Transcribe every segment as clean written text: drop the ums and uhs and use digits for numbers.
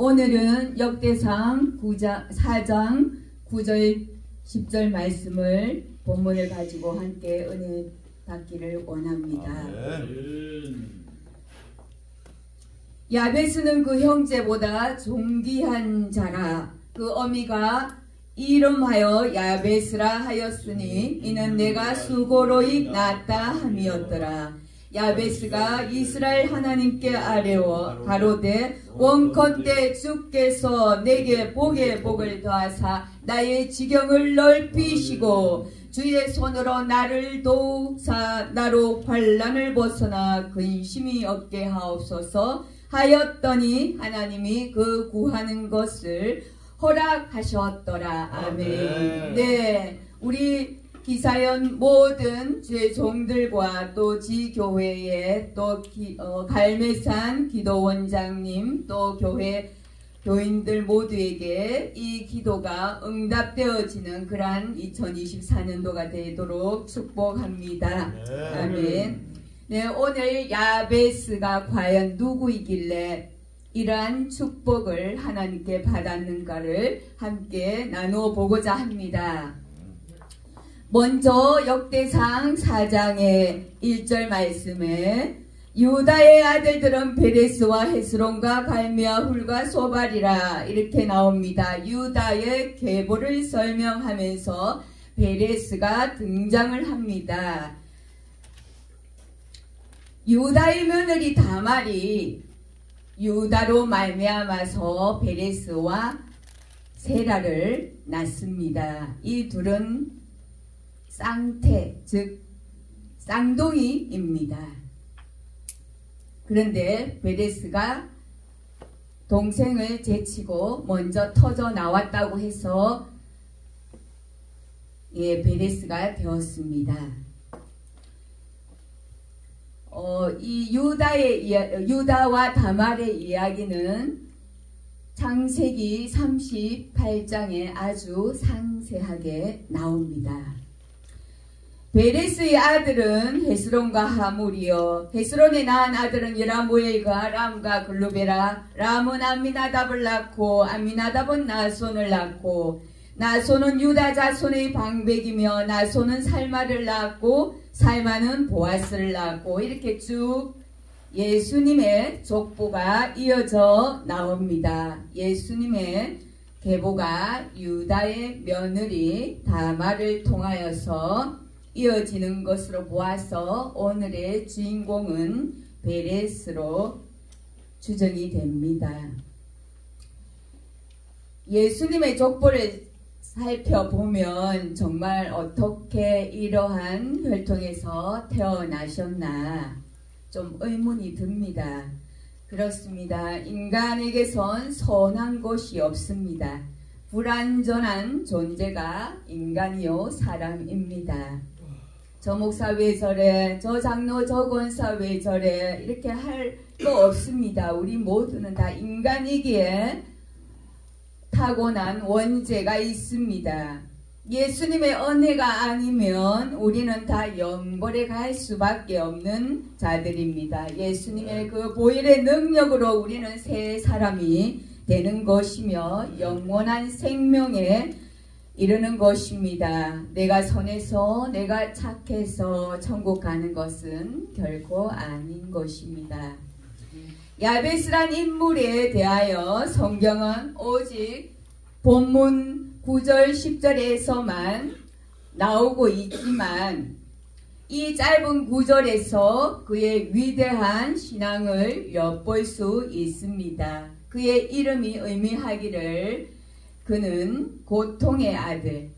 오늘은 역대상 4장 9절 10절 말씀을 본문을 가지고 함께 은혜 받기를 원합니다. 아멘. 야베스는 그 형제보다 존귀한 자라. 그 어미가 이름하여 야베스라 하였으니 이는 내가 수고로이 낳았다 함이었더라. 야베스가 이스라엘 하나님께 아뢰어 가로되 원컨대 주께서 내게 복에 복을 더하사 나의 지경을 넓히시고 주의 손으로 나를 도우사 나로 환난을 벗어나 근심이 없게 하옵소서 하였더니 하나님이 그 구하는 것을 허락하셨더라. 아멘. 네, 우리 기사연 모든 주의 종들과 또 지교회의 또 갈매산 기도원장님 또 교회 교인들 모두에게 이 기도가 응답되어지는 그러한 2024년도가 되도록 축복합니다. 아멘. 네, 오늘 야베스가 과연 누구이길래 이러한 축복을 하나님께 받았는가를 함께 나누어 보고자 합니다. 먼저 역대상 4장의 1절 말씀에 유다의 아들들은 베레스와 헤스론과 갈미와 훌과 소발이라 이렇게 나옵니다. 유다의 계보를 설명하면서 베레스가 등장을 합니다. 유다의 며느리 다말이 유다로 말미암아서 베레스와 세라를 낳습니다. 이 둘은 쌍태, 즉 쌍둥이입니다. 그런데 베레스가 동생을 제치고 먼저 터져 나왔다고 해서 베레스가 되었습니다. 이 유다와 다말의 이야기는 창세기 38장에 아주 상세하게 나옵니다. 베레스의 아들은 헤스론과 하물이요 헤스론의 낳은 아들은 여라무엘과 람과 글루베라. 람은 암미나답을 낳고 암미나답은 나손을 낳고 나손은 유다 자손의 방백이며 나손은 살마를 낳고 살마는 보아스를 낳고 이렇게 쭉 예수님의 족보가 이어져 나옵니다. 예수님의 계보가 유다의 며느리 다말을 통하여서 이어지는 것으로 보아서 오늘의 주인공은 베레스로 추정이 됩니다. 예수님의 족보를 살펴보면 정말 어떻게 이러한 혈통에서 태어나셨나 좀 의문이 듭니다. 그렇습니다. 인간에게선 선한 것이 없습니다. 불완전한 존재가 인간이요 사람입니다. 저 목사 왜 저래, 저 장로 저 권사 왜 저래 이렇게 할 거 없습니다. 우리 모두는 다 인간이기에 타고난 원죄가 있습니다. 예수님의 은혜가 아니면 우리는 다 영벌에 갈 수밖에 없는 자들입니다. 예수님의 그 보혈의 능력으로 우리는 새 사람이 되는 것이며 영원한 생명에 이르는 것입니다. 내가 선해서 내가 착해서 천국 가는 것은 결코 아닌 것입니다. 야베스란 인물에 대하여 성경은 오직 본문 9절 10절에서만 나오고 있지만 이 짧은 구절에서 그의 위대한 신앙을 엿볼 수 있습니다. 그의 이름이 의미하기를 그는 고통의 아들.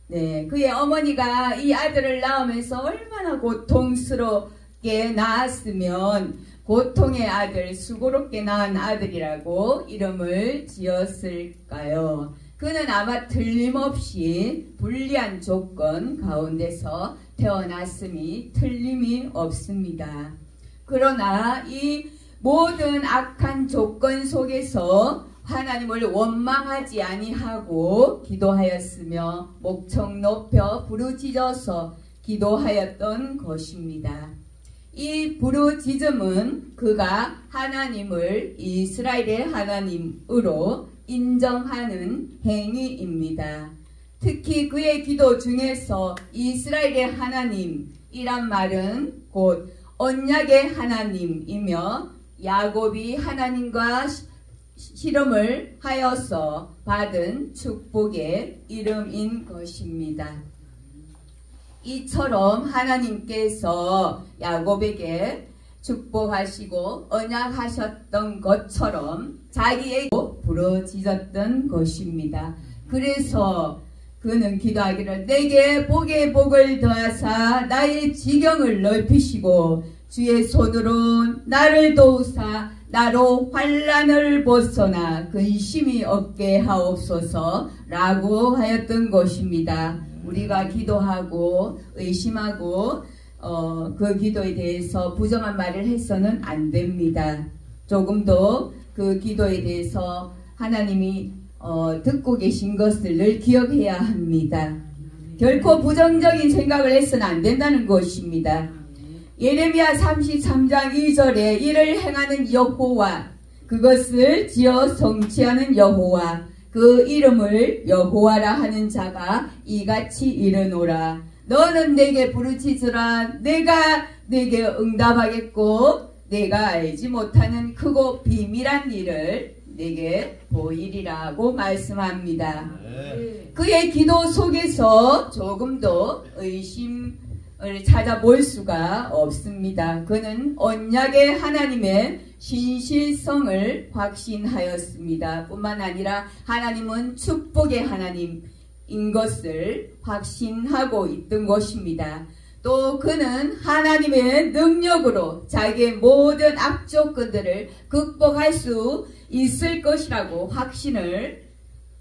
네, 그의 어머니가 이 아들을 낳으면서 얼마나 고통스럽게 낳았으면 고통의 아들, 수고롭게 낳은 아들이라고 이름을 지었을까요? 그는 아마 틀림없이 불리한 조건 가운데서 태어났음이 틀림이 없습니다. 그러나 이 모든 악한 조건 속에서 하나님을 원망하지 아니하고 기도하였으며 목청 높여 부르짖어서 기도하였던 것입니다. 이 부르짖음은 그가 하나님을 이스라엘의 하나님으로 인정하는 행위입니다. 특히 그의 기도 중에서 이스라엘의 하나님이란 말은 곧 언약의 하나님이며 야곱이 하나님과 실험을 하여서 받은 축복의 이름인 것입니다. 이처럼 하나님께서 야곱에게 축복하시고 언약하셨던 것처럼 자기에게 부르짖었던 것입니다. 그래서 그는 기도하기를 내게 복에 복을 더하사 나의 지경을 넓히시고 주의 손으로 나를 도우사 나로 환난을 벗어나 근심이 없게 하옵소서 라고 하였던 것입니다. 우리가 기도하고 의심하고 그 기도에 대해서 부정한 말을 해서는 안 됩니다. 조금도 그 기도에 대해서 하나님이 듣고 계신 것을 늘 기억해야 합니다. 결코 부정적인 생각을 해서는 안 된다는 것입니다. 예레미야 33장 2절에 이를 행하는 여호와 그것을 지어 성취하는 여호와 그 이름을 여호와라 하는 자가 이같이 이르노라. 너는 내게 부르짖으라. 내가 내게 응답하겠고 내가 알지 못하는 크고 비밀한 일을 내게 보이리라고 말씀합니다. 그의 기도 속에서 조금도 의심을 찾아볼 수가 없습니다. 그는 언약의 하나님의 신실성을 확신하였습니다. 뿐만 아니라 하나님은 축복의 하나님인 것을 확신하고 있던 것입니다. 또 그는 하나님의 능력으로 자기의 모든 악조건들을 극복할 수 있을 것이라고 확신을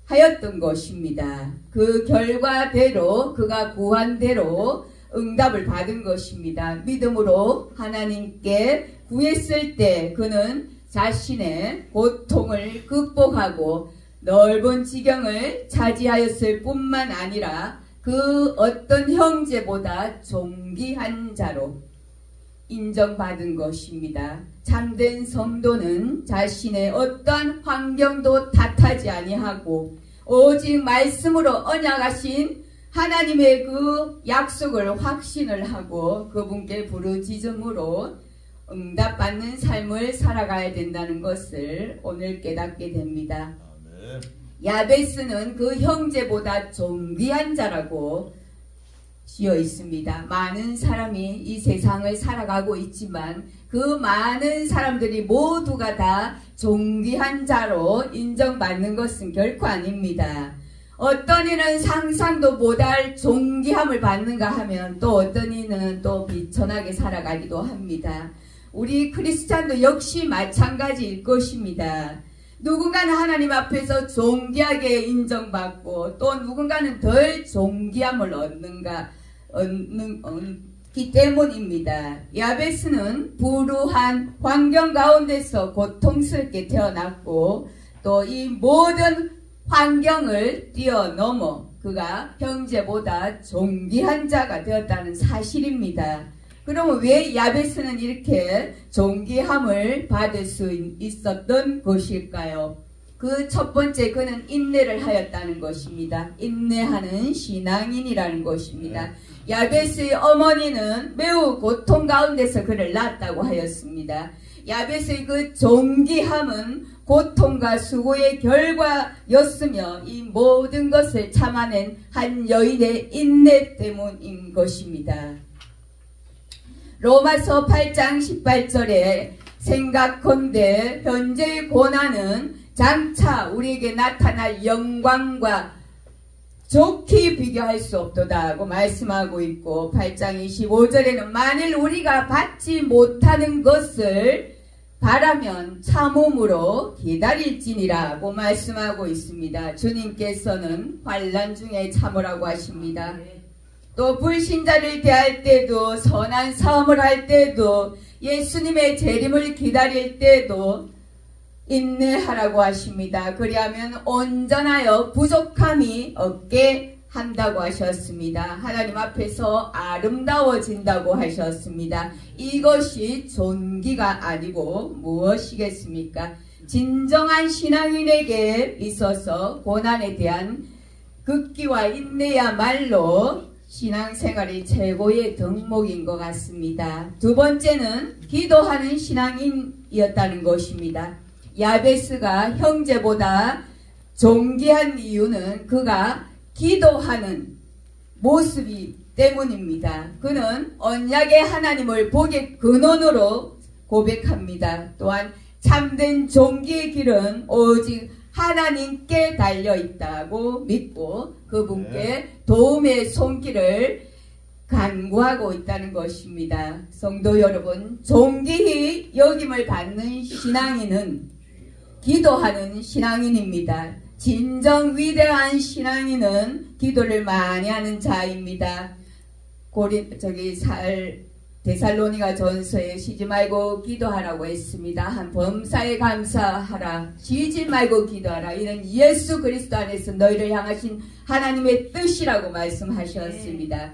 하였던 것입니다. 그 결과대로 그가 구한 대로 응답을 받은 것입니다. 믿음으로 하나님께 구했을 때 그는 자신의 고통을 극복하고 넓은 지경을 차지하였을 뿐만 아니라 그 어떤 형제보다 존귀한 자로 인정받은 것입니다. 참된 성도는 자신의 어떠한 환경도 탓하지 아니하고 오직 말씀으로 언약하신 하나님의 그 약속을 확신을 하고 그분께 부르짖음으로 응답받는 삶을 살아가야 된다는 것을 오늘 깨닫게 됩니다. 아멘. 야베스는 그 형제보다 존귀한 자라고 지어 있습니다. 많은 사람이 이 세상을 살아가고 있지만 그 많은 사람들이 모두가 다 존귀한 자로 인정받는 것은 결코 아닙니다. 어떤 이는 상상도 못할 존귀함을 받는가 하면 또 어떤 이는 또 비천하게 살아가기도 합니다. 우리 크리스찬도 역시 마찬가지일 것입니다. 누군가는 하나님 앞에서 존귀하게 인정받고 또 누군가는 덜 존귀함을 얻기 때문입니다. 야베스는 불우한 환경 가운데서 고통스럽게 태어났고 또 이 모든 환경을 뛰어넘어 그가 형제보다 존귀한 자가 되었다는 사실입니다. 그러면 왜 야베스는 이렇게 존귀함을 받을 수 있었던 것일까요? 그 첫 번째 그는 인내를 하였다는 것입니다. 인내하는 신앙인이라는 것입니다. 야베스의 어머니는 매우 고통 가운데서 그를 낳았다고 하였습니다. 야베스의 그 존귀함은 고통과 수고의 결과였으며 이 모든 것을 참아낸 한 여인의 인내 때문인 것입니다. 로마서 8장 18절에 생각컨대 현재의 고난은 장차 우리에게 나타날 영광과 좋게 비교할 수 없도다고 말씀하고 있고 8장 25절에는 만일 우리가 받지 못하는 것을 바라면 참음으로 기다릴지니라고 말씀하고 있습니다. 주님께서는 환난 중에 참으라고 하십니다. 또 불신자를 대할 때도 선한 사업을 할 때도 예수님의 재림을 기다릴 때도 인내하라고 하십니다. 그리하면 온전하여 부족함이 없게 한다고 하셨습니다. 하나님 앞에서 아름다워진다고 하셨습니다. 이것이 존귀가 아니고 무엇이겠습니까? 진정한 신앙인에게 있어서 고난에 대한 극기와 인내야말로 신앙생활의 최고의 덕목인 것 같습니다. 두 번째는 기도하는 신앙인이었다는 것입니다. 야베스가 형제보다 존귀한 이유는 그가 기도하는 모습이 때문입니다. 그는 언약의 하나님을 복의 근원으로 고백합니다. 또한 참된 존귀의 길은 오직 하나님께 달려있다고 믿고 그분께 도움의 손길을 간구하고 있다는 것입니다. 성도 여러분, 존귀히 여김을 받는 신앙인은 기도하는 신앙인입니다. 진정 위대한 신앙인은 기도를 많이 하는 자입니다. 데살로니가 전서에 쉬지 말고 기도하라고 했습니다. 한 범사에 감사하라. 쉬지 말고 기도하라. 이는 예수 그리스도 안에서 너희를 향하신 하나님의 뜻이라고 말씀하셨습니다.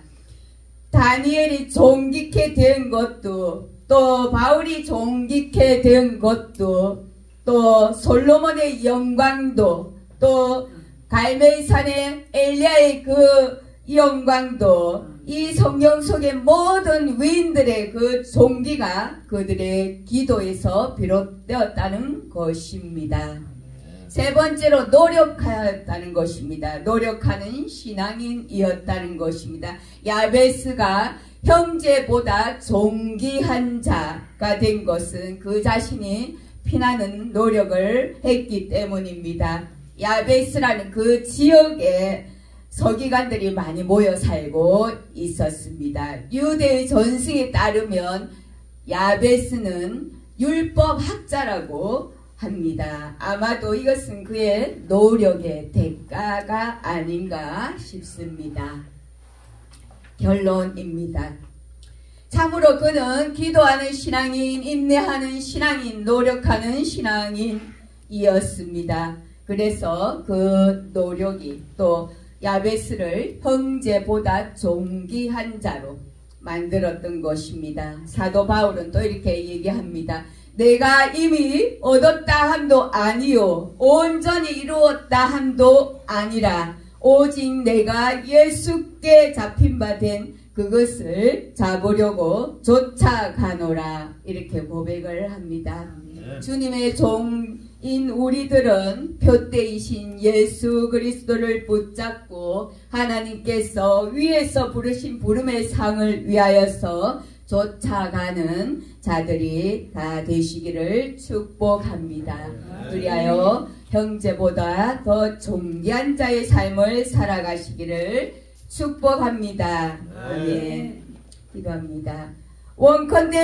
다니엘이 존귀케 된 것도, 또 바울이 존귀케 된 것도, 또 솔로몬의 영광도, 또 갈멜산의 엘리야의 그 영광도, 이 성경 속의 모든 위인들의 그 존귀가 그들의 기도에서 비롯되었다는 것입니다. 세 번째로 노력하였다는 것입니다. 노력하는 신앙인이었다는 것입니다. 야베스가 형제보다 존귀한 자가 된 것은 그 자신이 피나는 노력을 했기 때문입니다. 야베스라는 그 지역에 서기관들이 많이 모여 살고 있었습니다. 유대의 전승에 따르면 야베스는 율법학자라고 합니다. 아마도 이것은 그의 노력의 대가가 아닌가 싶습니다. 결론입니다. 참으로 그는 기도하는 신앙인, 인내하는 신앙인, 노력하는 신앙인이었습니다. 그래서 그 노력이 또 야베스를 형제보다 존귀한 자로 만들었던 것입니다. 사도 바울은 또 이렇게 얘기합니다. 내가 이미 얻었다 함도 아니요 온전히 이루었다 함도 아니라 오직 내가 예수께 잡힌 바 된 그것을 잡으려고 쫓아가노라. 이렇게 고백을 합니다. 주님의 종인 우리들은 표대이신 예수 그리스도를 붙잡고 하나님께서 위에서 부르신 부름의 상을 위하여서 쫓아가는 자들이 다 되시기를 축복합니다. 그리하여 형제보다 더 존귀한 자의 삶을 살아가시기를 축복합니다. 아멘. 기도합니다. 원컨대